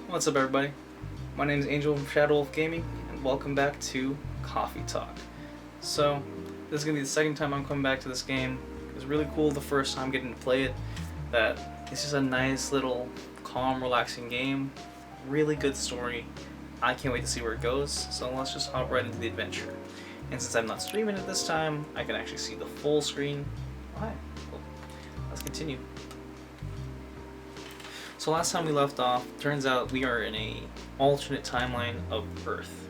What's up, everybody? My name is Angel from Shadow Wolf Gaming, and welcome back to Coffee Talk. So, this is going to be the second time I'm coming back to this game. It was really cool the first time getting to play it. That it's just a nice little, calm, relaxing game. Really good story. I can't wait to see where it goes, so let's just hop right into the adventure. And since I'm not streaming it this time, I can actually see the full screen. Alright, well, let's continue. So last time we left off, turns out we are in a alternate timeline of Earth,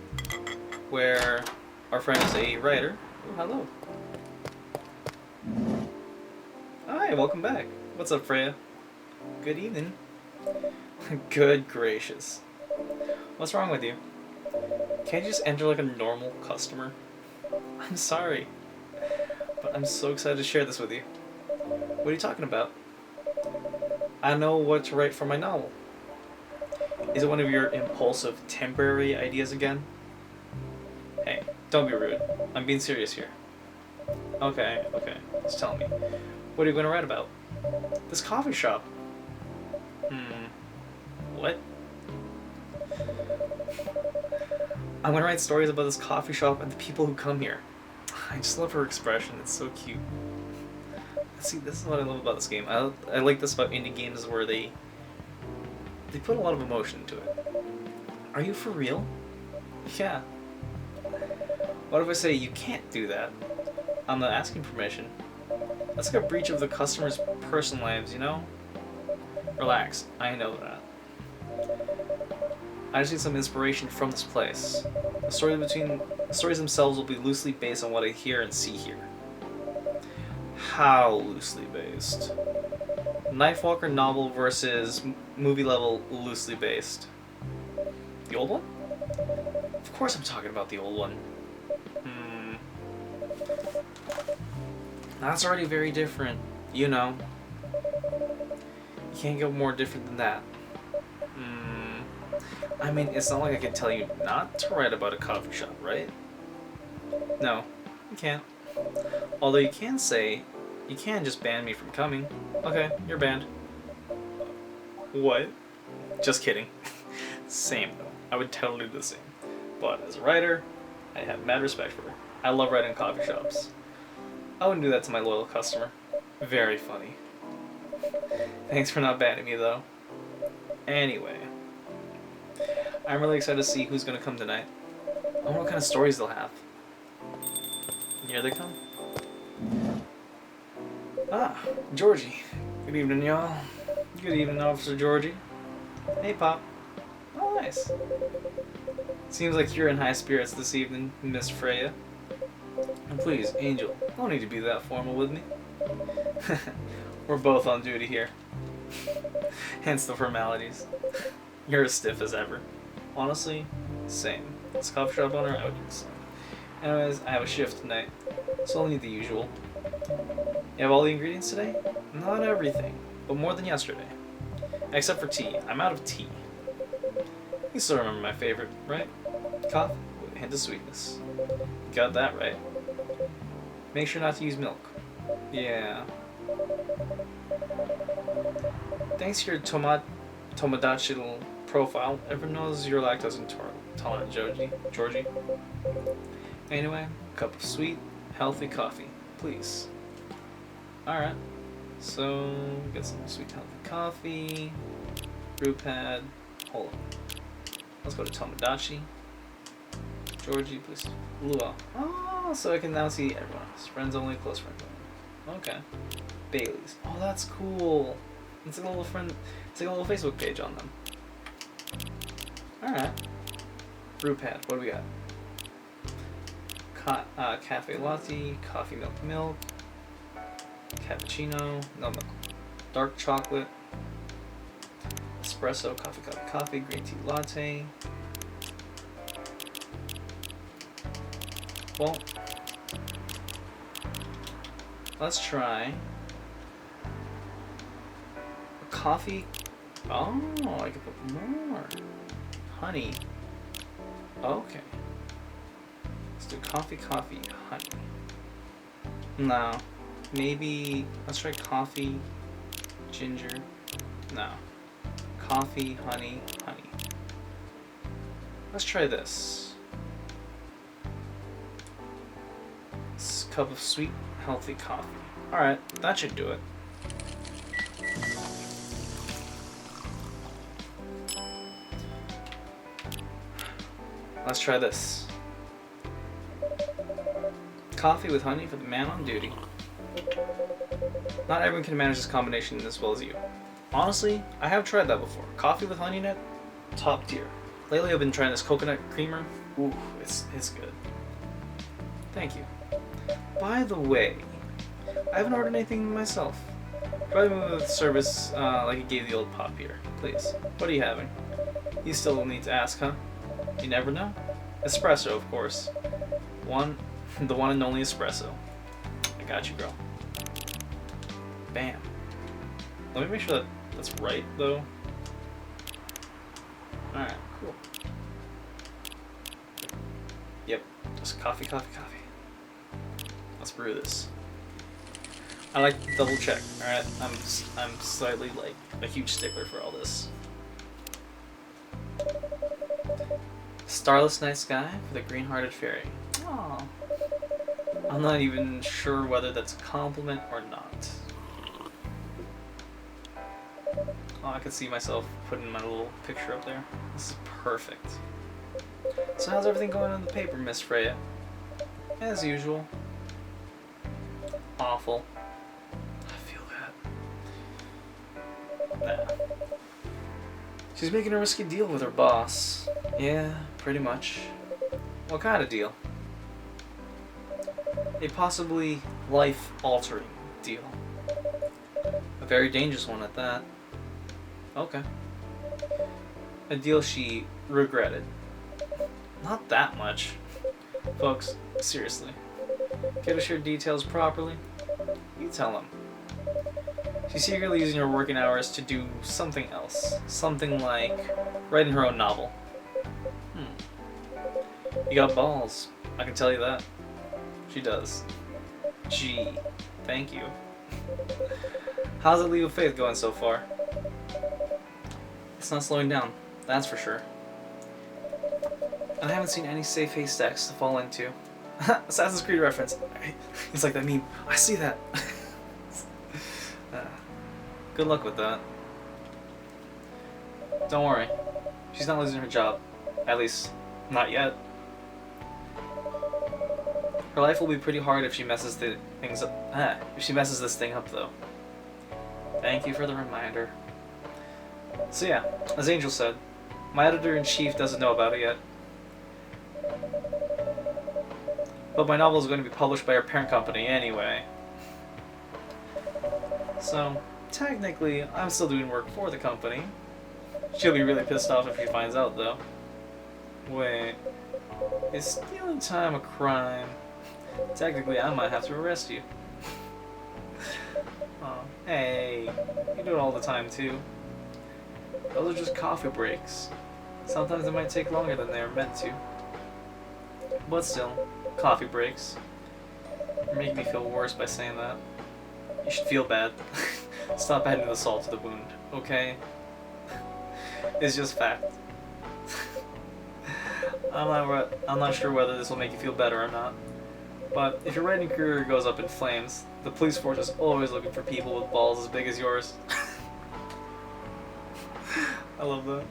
where our friend is a writer. Oh, hello. Hi, welcome back. What's up, Freya? Good evening. Good gracious. What's wrong with you? Can't you just enter like a normal customer? I'm sorry, but I'm so excited to share this with you. What are you talking about? I know what to write for my novel. Is it one of your impulsive, temporary ideas again? Hey, don't be rude. I'm being serious here. Okay, just tell me. What are you going to write about? This coffee shop. What? I'm going to write stories about this coffee shop and the people who come here. I just love her expression. It's so cute. See, this is what I love about this game. I like this about indie games where they put a lot of emotion into it. Are you for real? Yeah. What if I say you can't do that? I'm not asking permission. That's like a breach of the customer's personal lives, you know? Relax, I know that. I just need some inspiration from this place. The stories themselves will be loosely based on what I hear and see here. How loosely based? Nightwalker novel versus movie level loosely based. The old one? Of course I'm talking about the old one. That's already very different, you know. You can't go more different than that. I mean, it's not like I can tell you not to write about a coffee shop, right? No, you can't. Although you can say, you can just ban me from coming. Okay, you're banned. What? Just kidding. Same though. I would totally do the same. But as a writer, I have mad respect for her. I love writing coffee shops. I wouldn't do that to my loyal customer. Very funny. Thanks for not banning me though. Anyway. I'm really excited to see who's gonna come tonight. I wonder what kind of stories they'll have. Here they come. Ah, Georgie. Good evening, y'all. Good evening, Officer Georgie. Hey, Pop. Oh, nice. Seems like you're in high spirits this evening, Miss Freya. And please, Angel, don't need to be that formal with me. We're both on duty here. Hence the formalities. You're as stiff as ever. Honestly, same. As a coffee shop owner, I would do the same. Anyways, I have a shift tonight, so I'll need the usual. You have all the ingredients today? Not everything, but more than yesterday. Except for tea. I'm out of tea. You still remember my favorite, right? Coffee with a hint of sweetness. You got that right. Make sure not to use milk. Yeah. Thanks to your Tomodachi profile, everyone knows you're lactose intolerant, Georgie. Anyway, cup of sweet, healthy coffee, please. Alright, so get some sweet, healthy coffee, brew pad, hold on. Let's go to Tomodachi. Georgie, please. Luau. Oh, so I can now see everyone else. Friends only, close friends only. Okay. Bailey's. Oh, that's cool. It's like a little friend. It's like a little Facebook page on them. Alright. Brew pad. What do we got? Cafe latte, coffee milk, cappuccino, no milk, dark chocolate, espresso, coffee, green tea latte. Well, let's try a coffee. Oh, I can put more honey. Okay. Let's do coffee, honey. No. Maybe, let's try coffee, ginger. No. Coffee, honey, honey. Let's try this. This cup of sweet, healthy coffee. Alright, that should do it. Let's try this. Coffee with honey for the man on duty. Not everyone can manage this combination as well as you. Honestly, I have tried that before. Coffee with honey nut, top tier. Lately I've been trying this coconut creamer. Ooh, it's good. Thank you. By the way, I haven't ordered anything myself. Try to move with service like you gave the old pop here. Please. What are you having? You still need to ask, huh? You never know? Espresso, of course. The one and only espresso. I got you, girl. Bam. Let me make sure that that's right, though. Alright, cool. Yep, just coffee, coffee, coffee. Let's brew this. I like to double check, alright? I'm slightly, like, a huge stickler for all this. Starless night sky for the green-hearted fairy. Aww. I'm not even sure whether that's a compliment or not. Oh, I could see myself putting my little picture up there. This is perfect. So how's everything going on the paper, Miss Freya? As usual. Awful. I feel that. Nah. She's making a risky deal with her boss. Yeah, pretty much. What kind of deal? A possibly life-altering deal. A very dangerous one at that. Okay. A deal she regretted. Not that much. Folks, seriously. Care to share details properly? You tell them. She's secretly using her working hours to do something else. Something like writing her own novel. You got balls. I can tell you that. She does. Gee, thank you. How's the Leap of Faith going so far? It's not slowing down, that's for sure. And I haven't seen any safe haystacks to fall into. Assassin's Creed reference. It's like that meme. I see that. Good luck with that. Don't worry. She's not losing her job. At least, not yet. Her life will be pretty hard if she messes things up. If she messes this thing up, though. Thank you for the reminder. So yeah, as Angel said, my editor-in-chief doesn't know about it yet. But my novel is going to be published by our parent company anyway. So, technically, I'm still doing work for the company. She'll be really pissed off if she finds out, though. Wait, is stealing time a crime? Technically, I might have to arrest you. Oh, hey, you do it all the time, too. Those are just coffee breaks. Sometimes they might take longer than they are meant to. But still, coffee breaks. You're making me feel worse by saying that. You should feel bad. Stop adding the salt to the wound, okay? It's just fact. I'm not sure whether this will make you feel better or not. But if your writing career goes up in flames, the police force is always looking for people with balls as big as yours. I love that.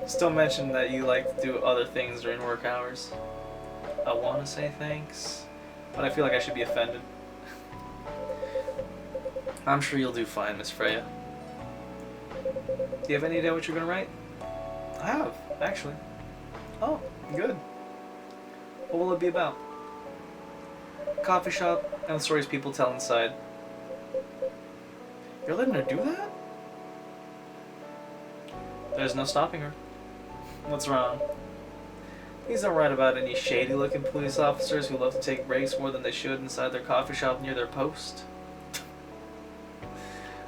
Still mention that you like to do other things during work hours. I want to say thanks, but I feel like I should be offended. I'm sure you'll do fine, Miss Freya. Do you have any idea what you're going to write? I have, actually. Oh, good. What will it be about? Coffee shop and the stories people tell inside. You're letting her do that? There's no stopping her. What's wrong? Please don't write about any shady-looking police officers who love to take breaks more than they should inside their coffee shop near their post.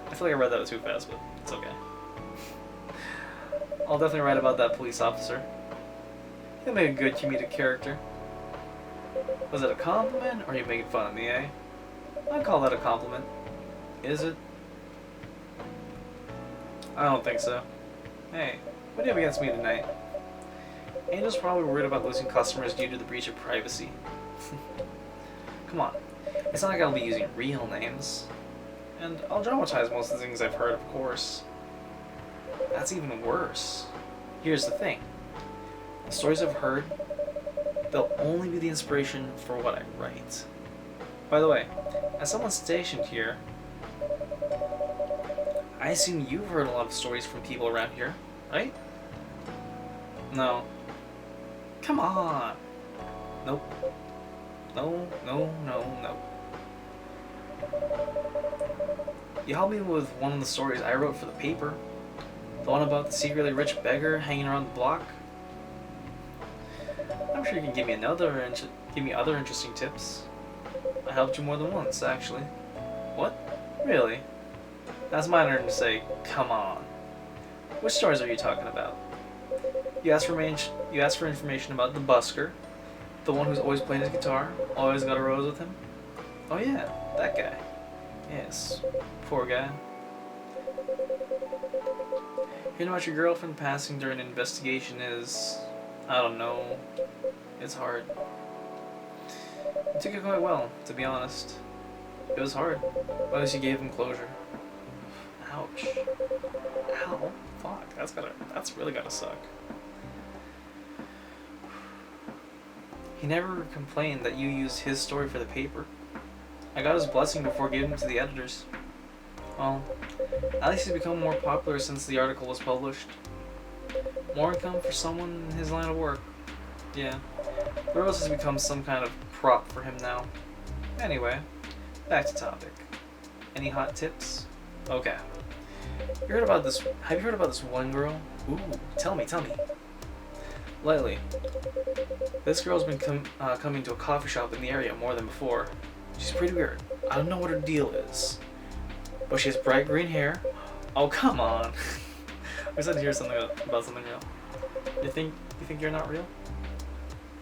I feel like I read that too fast, but it's okay. I'll definitely write about that police officer. He'll make a good comedic character. Was it a compliment, or are you making fun of me, eh? I'd call that a compliment. Is it? I don't think so. Hey, what do you have against me tonight? Angel's probably worried about losing customers due to the breach of privacy. Come on. It's not like I'll be using real names. And I'll dramatize most of the things I've heard, of course. That's even worse. Here's the thing. The stories I've heard, they'll only be the inspiration for what I write. By the way, as someone stationed here, I assume you've heard a lot of stories from people around here, right? No. Come on! Nope. No, no, no, no. You helped me with one of the stories I wrote for the paper. The one about the secretly rich beggar hanging around the block. I'm sure you can give me other interesting tips. I helped you more than once, actually. What? Really? That's my turn to say, come on. Which stories are you talking about? You asked for information about the busker, the one who's always playing his guitar, always got a rose with him. Oh yeah, that guy. Yes, poor guy. Hearing about your girlfriend passing during an investigation is, I don't know, it's hard. You took it quite well, to be honest. It was hard, but at least you gave him closure. Ouch. Ow. Fuck, that's really gotta suck. He never complained that you used his story for the paper. I got his blessing before giving it to the editors. Well, at least he's become more popular since the article was published. More income for someone in his line of work. Yeah, the rose has become some kind of prop for him now. Anyway, back to topic. Any hot tips? Okay. Have you heard about this one girl? Ooh, tell me. Lately, this girl's been coming to a coffee shop in the area more than before. She's pretty weird. I don't know what her deal is, but she has bright green hair. Oh, come on. I was to hear something about something real. You think you're not real?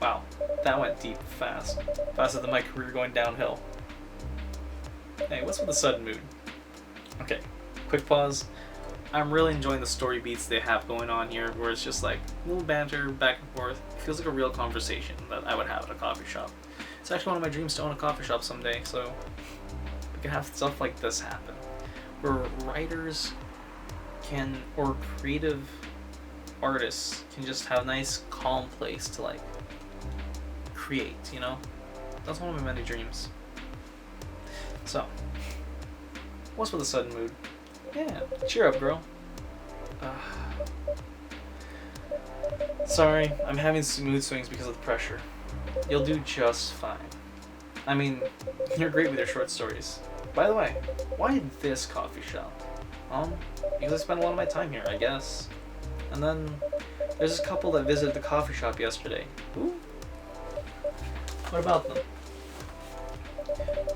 Wow, that went deep fast. Faster than my career going downhill. Hey, what's with the sudden mood? Okay, quick pause. I'm really enjoying the story beats they have going on here, where it's just like a little banter back and forth. It feels like a real conversation that I would have at a coffee shop. It's actually one of my dreams to own a coffee shop someday, so we can have stuff like this happen, where writers can, or creative artists can just have a nice, calm place to like create, you know? That's one of my many dreams. So, what's with the sudden mood? Yeah, cheer up, girl. Sorry, I'm having some mood swings because of the pressure. You'll do just fine. I mean, you're great with your short stories. By the way, why this coffee shop? Because I spend a lot of my time here, I guess. And then, there's this couple that visited the coffee shop yesterday. Ooh. What about them?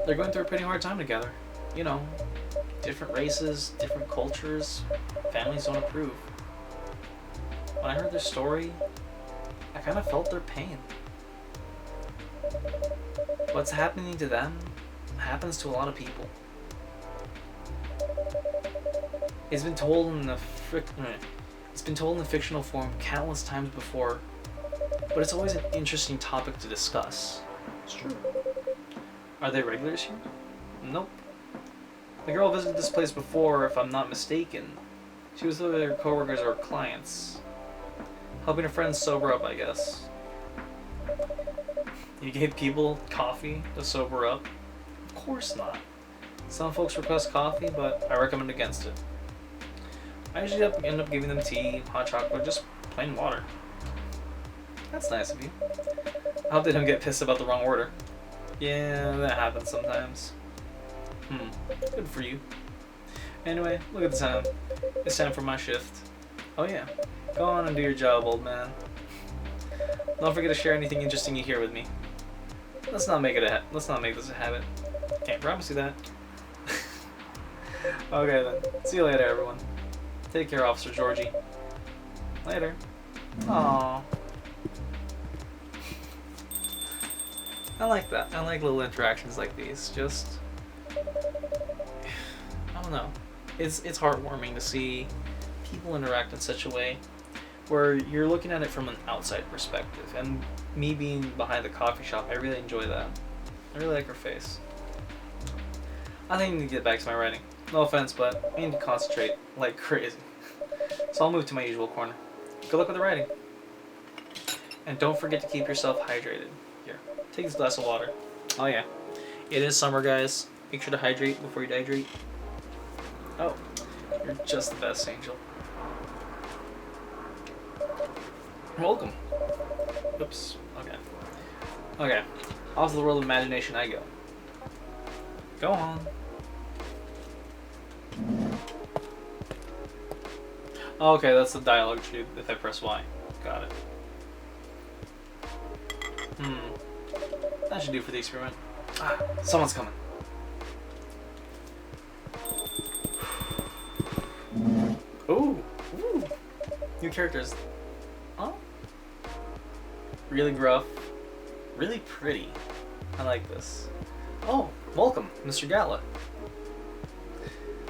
They're going through a pretty hard time together. You know, different races, different cultures, families don't approve. When I heard their story, I kind of felt their pain. What's happening to them happens to a lot of people. It's been told in the fictional form countless times before, but it's always an interesting topic to discuss. It's true. Are they regulars here? Nope. The girl visited this place before, if I'm not mistaken. She was with her coworkers or clients. Helping her friends sober up, I guess. You gave people coffee to sober up? Of course not. Some folks request coffee, but I recommend against it. I usually end up giving them tea, hot chocolate, just plain water. That's nice of you. I hope they don't get pissed about the wrong order. Yeah, that happens sometimes. Good for you. Anyway, look at the time. It's time for my shift. Oh yeah, go on and do your job, old man. Don't forget to share anything interesting you hear with me. Let's not make this a habit. Can't promise you that. Okay then. See you later, everyone. Take care, Officer Georgie. Later. Aww. I like that. I like little interactions like these. Just, I don't know. It's heartwarming to see people interact in such a way where you're looking at it from an outside perspective. And me being behind the coffee shop, I really enjoy that. I really like her face. I think I need to get back to my writing. No offense, but I need to concentrate like crazy. So I'll move to my usual corner. Good luck with the writing. And don't forget to keep yourself hydrated. Here, take this glass of water. Oh yeah, it is summer, guys. Make sure to hydrate before you dehydrate. Oh, you're just the best, Angel. Welcome. Oops, okay. Okay, off to the world of imagination I go. Go on. Oh, okay, that's the dialogue tree if I press Y. Got it. That should do for the experiment. Ah, someone's coming. Ooh, ooh. New characters. Oh. Really gruff. Really pretty. I like this. Oh, welcome, Mr. Gala.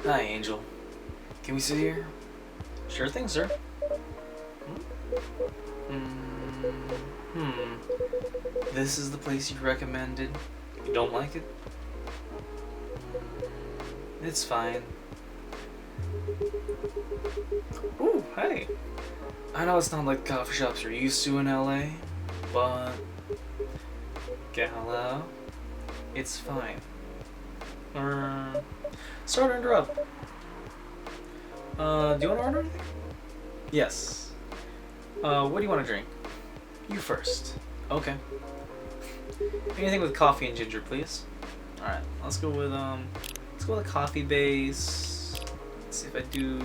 Hi, Angel. Can we sit here? Sure thing, sir. This is the place you recommended. You don't like it? It's fine. Ooh, hey. I know it's not like coffee shops you're used to in LA, but Gala, it's fine. Sorry to interrupt. Do you want to order anything? Yes. What do you want to drink? You first. Okay. Anything with coffee and ginger, please. All right. Let's go with a coffee base. Let's see if I do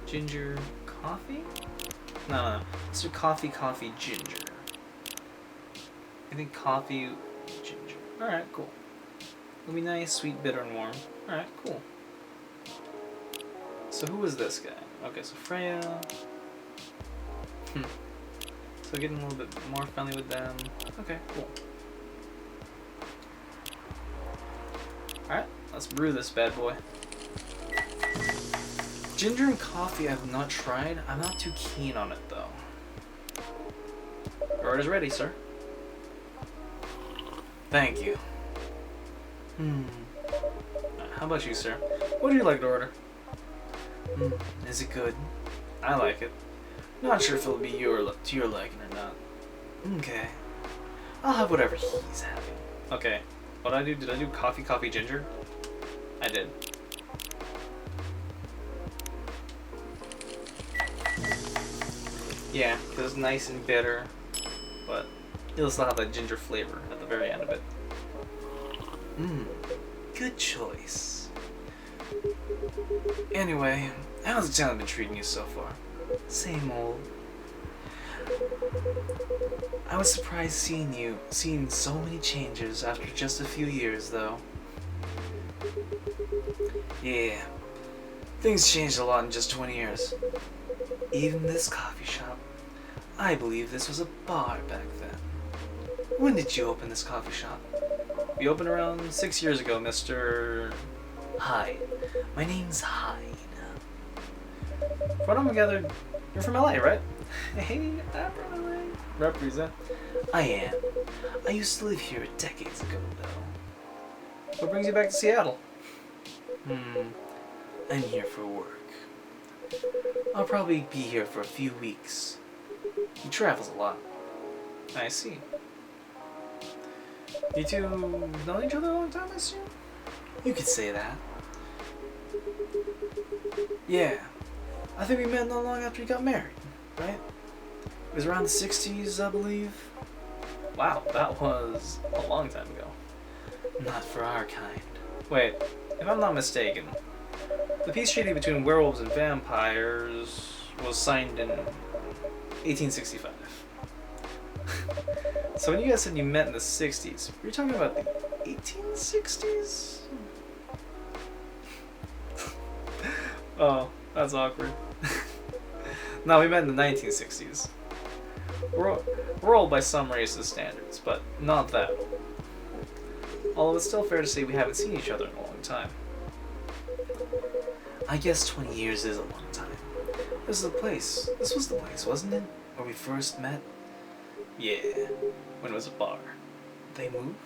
ginger coffee. No. Let's do coffee, ginger. I think coffee, ginger. All right, cool. It'll be nice, sweet, bitter, and warm. All right, cool. So who is this guy? Okay, so Freya. So getting a little bit more friendly with them. Okay, cool. Alright, let's brew this bad boy. Ginger and coffee I have not tried. I'm not too keen on it though. Your order's ready, sir. Thank you. How about you, sir? What would you like to order? Is it good? I like it. Not sure if it'll be to your liking or not. Okay. I'll have whatever he's having. Okay. What did I do coffee, ginger? I did. Yeah, because it's nice and bitter, but it'll still have that ginger flavor at the very end of it. Good choice. Anyway, how's the town been treating you so far? Same old. I was surprised seeing so many changes after just a few years, though. Yeah, things changed a lot in just 20 years. Even this coffee shop. I believe this was a bar back then. When did you open this coffee shop? We opened around 6 years ago, Mr. Hyde. My name's Hyde. From what I'm gathered, you're from LA, right? Hey, I'm from LA. Represent. I am. I used to live here decades ago, though. What brings you back to Seattle? I'm here for work. I'll probably be here for a few weeks. He travels a lot. I see. You two know each other a long time, I assume? You could say that. Yeah. I think we met not long after you got married, right? It was around the 60s, I believe. Wow, that was a long time ago. Not for our kind. Wait, if I'm not mistaken, the peace treaty between werewolves and vampires was signed in 1865. So when you guys said you met in the 60s, were you talking about the 1860s? Oh, that's awkward. No, we met in the 1960s. We're old by some racist standards, but not that old. Although it's still fair to say we haven't seen each other in a long time. I guess 20 years is a long time. This is the place. This was the place, wasn't it? Where we first met? Yeah, when it was a bar. They moved?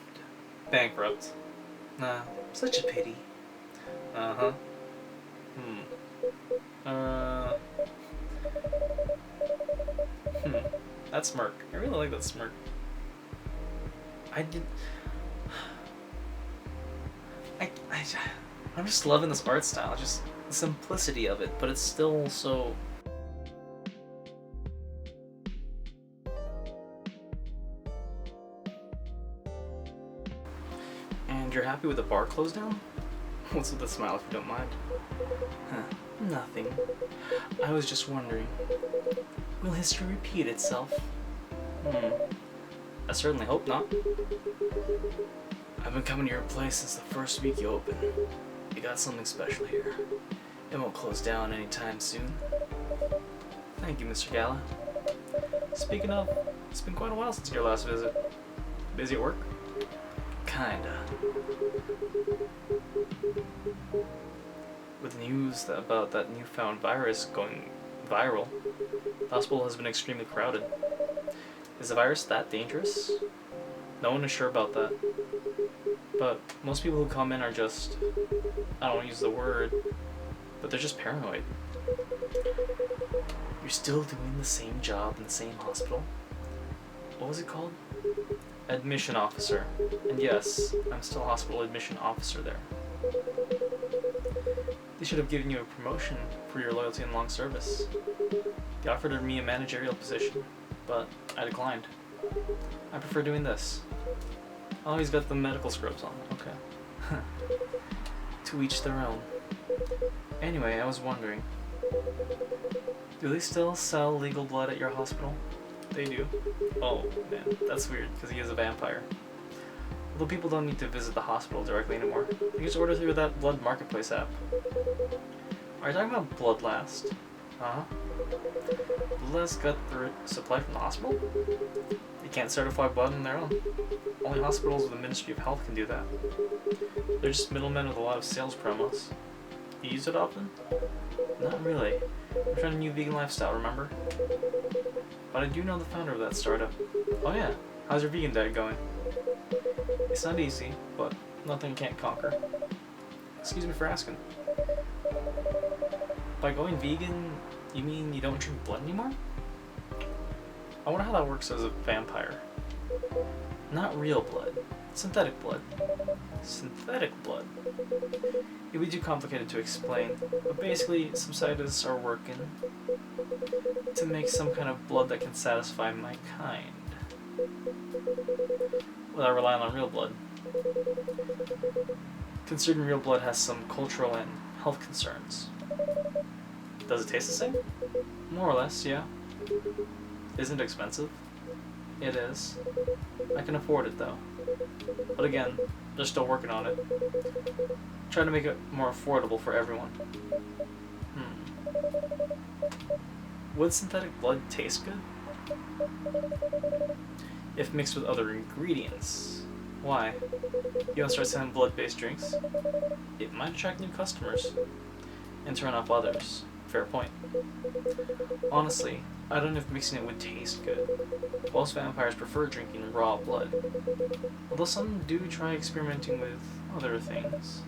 Bankrupt. Nah, such a pity. Uh-huh. That smirk. I really like that smirk. I'm just loving this art style, just the simplicity of it, but it's still so... And you're happy with the bar closed down? What's with the smile if you don't mind? Huh, nothing. I was just wondering, will history repeat itself? I certainly hope not. I've been coming to your place since the first week you opened. You got something special here. It won't close down anytime soon. Thank you, Mr. Gala. Speaking of, it's been quite a while since your last visit. Busy at work? Kinda. With news about that newfound virus going viral, the hospital has been extremely crowded. Is the virus that dangerous? No one is sure about that. But most people who come in are just, I don't want to use the word, but they're just paranoid. You're still doing the same job in the same hospital? What was it called? Admission officer. And yes, I'm still a hospital admission officer there. They should have given you a promotion for your loyalty and long service. They offered me a managerial position, but I declined. I prefer doing this. Oh, he's got the medical scrubs on. Okay. To each their own. Anyway, I was wondering, do they still sell legal blood at your hospital? They do. Oh, man, that's weird, because he is a vampire. Although people don't need to visit the hospital directly anymore. You can just order through that Blood Marketplace app. Are you talking about Bloodlast? Uh-huh. Bloodlast got the supply from the hospital? They can't certify blood on their own. Only hospitals with the Ministry of Health can do that. They're just middlemen with a lot of sales promos. You use it often? Not really. I'm trying a new vegan lifestyle, remember? But I do know the founder of that startup. Oh yeah, how's your vegan diet going? It's not easy, but nothing you can't conquer. Excuse me for asking. By going vegan, you mean you don't drink blood anymore? I wonder how that works as a vampire. Not real blood. Synthetic blood. Synthetic blood. It would be too complicated to explain, but basically some scientists are working to make some kind of blood that can satisfy my kind without relying on real blood. Considering real blood has some cultural and health concerns. Does it taste the same? More or less, yeah. Isn't it expensive? It is. I can afford it though. But again, they're still working on it. Trying to make it more affordable for everyone. Would synthetic blood taste good? If mixed with other ingredients. Why? You want to start selling blood-based drinks? It might attract new customers and turn off others. Fair point. Honestly, I don't know if mixing it would taste good. Most vampires prefer drinking raw blood, although some do try experimenting with other things.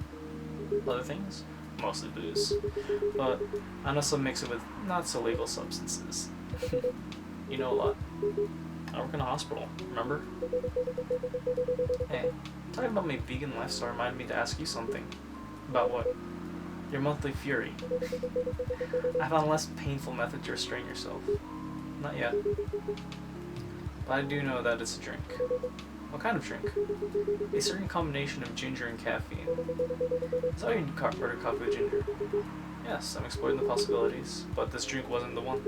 Other things? Mostly booze. But I know some mix it with not so legal substances. You know a lot. I work in a hospital, remember? Hey, talking about my vegan lifestyle reminded me to ask you something. About what? Your monthly fury. I found a less painful method to restrain yourself. Not yet. But I do know that it's a drink. What kind of drink? A certain combination of ginger and caffeine. Is that why you order coffee with ginger? Yes, I'm exploring the possibilities, but this drink wasn't the one.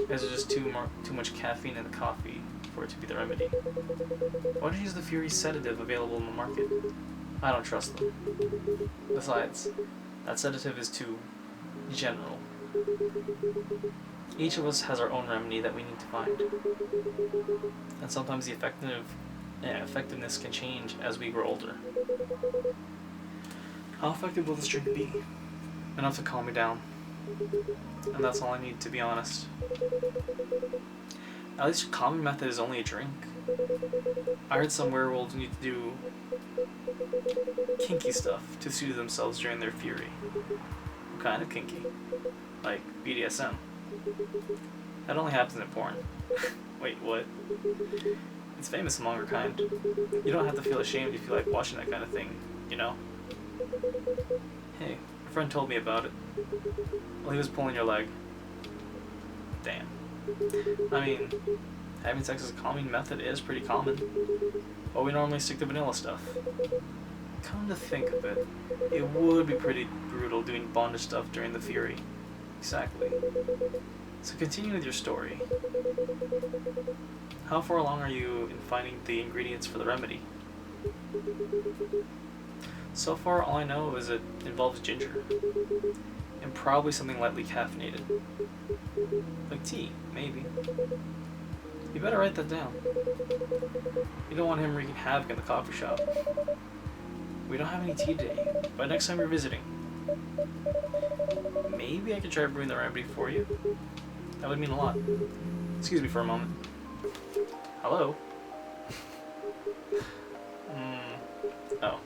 There's just too much caffeine in the coffee for it to be the remedy. Why don't you use the Fury sedative available in the market? I don't trust them. Besides, that sedative is too general. Each of us has our own remedy that we need to find. And sometimes the effectiveness can change as we grow older. How effective will this drink be? Enough to calm me down. And that's all I need, to be honest. At least your common method is only a drink. I heard some werewolves need to do kinky stuff to soothe themselves during their fury. What kind of kinky? Like BDSM. That only happens in porn. Wait, what? It's famous among our kind. You don't have to feel ashamed if you like watching that kind of thing, you know? Hey, a friend told me about it. Well, he was pulling your leg. Damn. I mean, having sex as a calming method is pretty common, but we normally stick to vanilla stuff. Come to think of it, it would be pretty brutal doing bondage stuff during the fury. Exactly. So continue with your story. How far along are you in finding the ingredients for the remedy? So far, all I know is it involves ginger. And probably something lightly caffeinated. Like tea, maybe. You better write that down. You don't want him wreaking havoc in the coffee shop. We don't have any tea today, but next time you're visiting, maybe I could try brewing the remedy for you. That would mean a lot. Excuse me for a moment. Hello? Oh.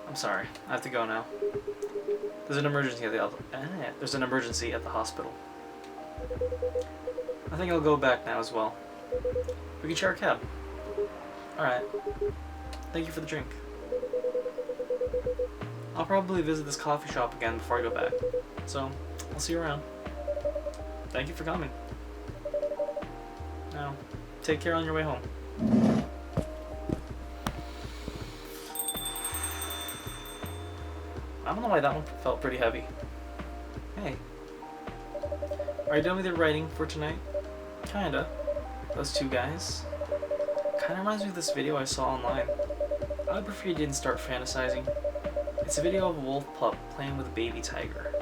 I'm sorry. I have to go now. There's an emergency at the hospital. I think I'll go back now as well. We can share a cab. Alright. Thank you for the drink. I'll probably visit this coffee shop again before I go back. So, I'll see you around. Thank you for coming. Now, take care on your way home. I don't know why that one felt pretty heavy. Hey. Are you done with your writing for tonight? Kinda. Those two guys. Kinda reminds me of this video I saw online. I would prefer you didn't start fantasizing. It's a video of a wolf pup playing with a baby tiger.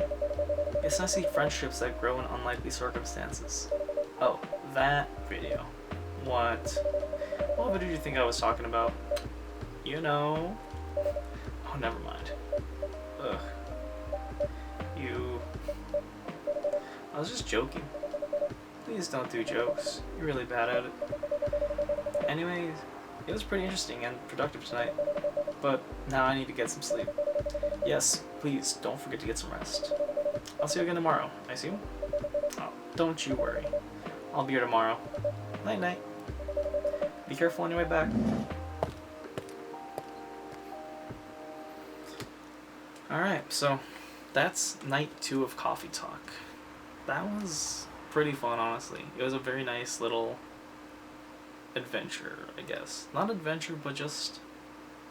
It's nice to see friendships that grow in unlikely circumstances. Oh, that video. What? What video did you think I was talking about? You know. Oh, never mind. Ugh. You... I was just joking. Please don't do jokes. You're really bad at it. Anyways, it was pretty interesting and productive tonight. But now I need to get some sleep. Yes, please don't forget to get some rest. I'll see you again tomorrow, I assume? Oh, don't you worry. I'll be here tomorrow. Night night. Be careful on your way back. Alright, so that's night 2 of Coffee Talk. That was pretty fun, honestly. It was a very nice little adventure, I guess. Not adventure, but just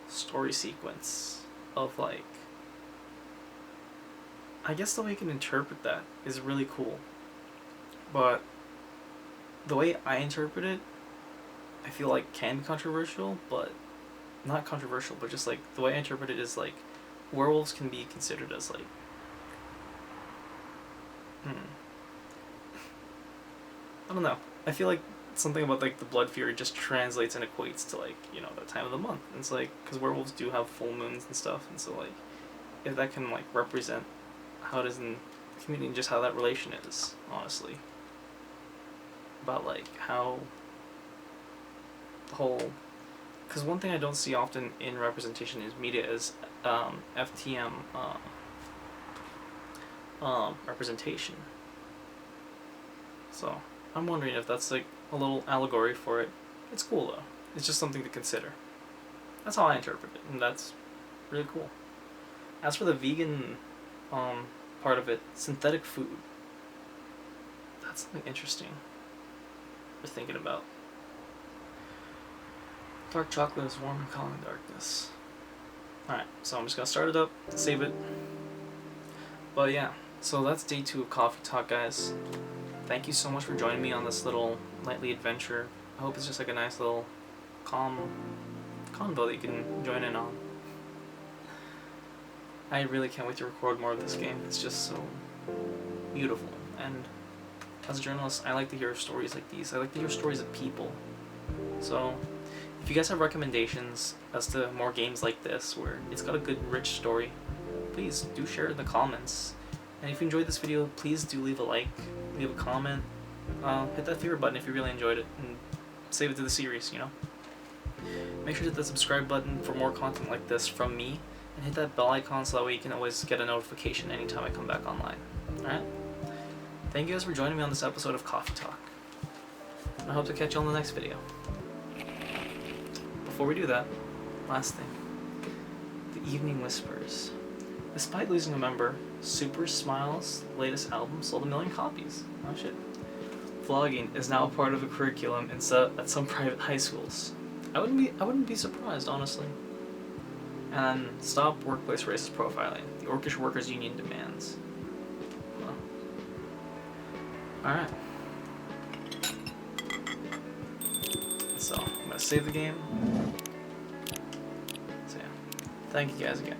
story sequence of, like... I guess the way you can interpret that is really cool. But the way I interpret it, I feel like can be controversial, but not controversial, but just like the way I interpret it is like werewolves can be considered as like I don't know. I feel like something about like the blood fury just translates and equates to like, you know, the time of the month. And it's like, because werewolves do have full moons and stuff, and so like if that can like represent how it is in the community and just how that relation is, honestly. About like how the whole, because one thing I don't see often in representation in media is FTM representation. So I'm wondering if that's like a little allegory for it. It's cool though. It's just something to consider. That's how I interpret it, and that's really cool. As for the vegan part of it, synthetic food. That's something interesting we're thinking about. Dark chocolate is warm and calming darkness. Alright, so I'm just gonna start it up, save it. But yeah, so that's day 2 of Coffee Talk, guys. Thank you so much for joining me on this little nightly adventure. I hope it's just like a nice little calm convo that you can join in on. I really can't wait to record more of this game. It's just so beautiful. And as a journalist, I like to hear stories like these. I like to hear stories of people. So if you guys have recommendations as to more games like this, where it's got a good, rich story, please do share in the comments. And if you enjoyed this video, please do leave a like, leave a comment, hit that favorite button if you really enjoyed it, and save it to the series, you know? Make sure to hit the subscribe button for more content like this from me, and hit that bell icon so that way you can always get a notification anytime I come back online. Alright? Thank you guys for joining me on this episode of Coffee Talk. I hope to catch you on the next video. Before we do that, last thing. The Evening Whispers. Despite losing a member, Super Smile's latest album sold 1 million copies. Oh shit. Vlogging is now a part of the curriculum at some private high schools. I wouldn't be surprised, honestly. And stop workplace racist profiling. The Orcish Workers Union demands. Well. Alright. So, I'm gonna save the game. So yeah. Thank you guys again.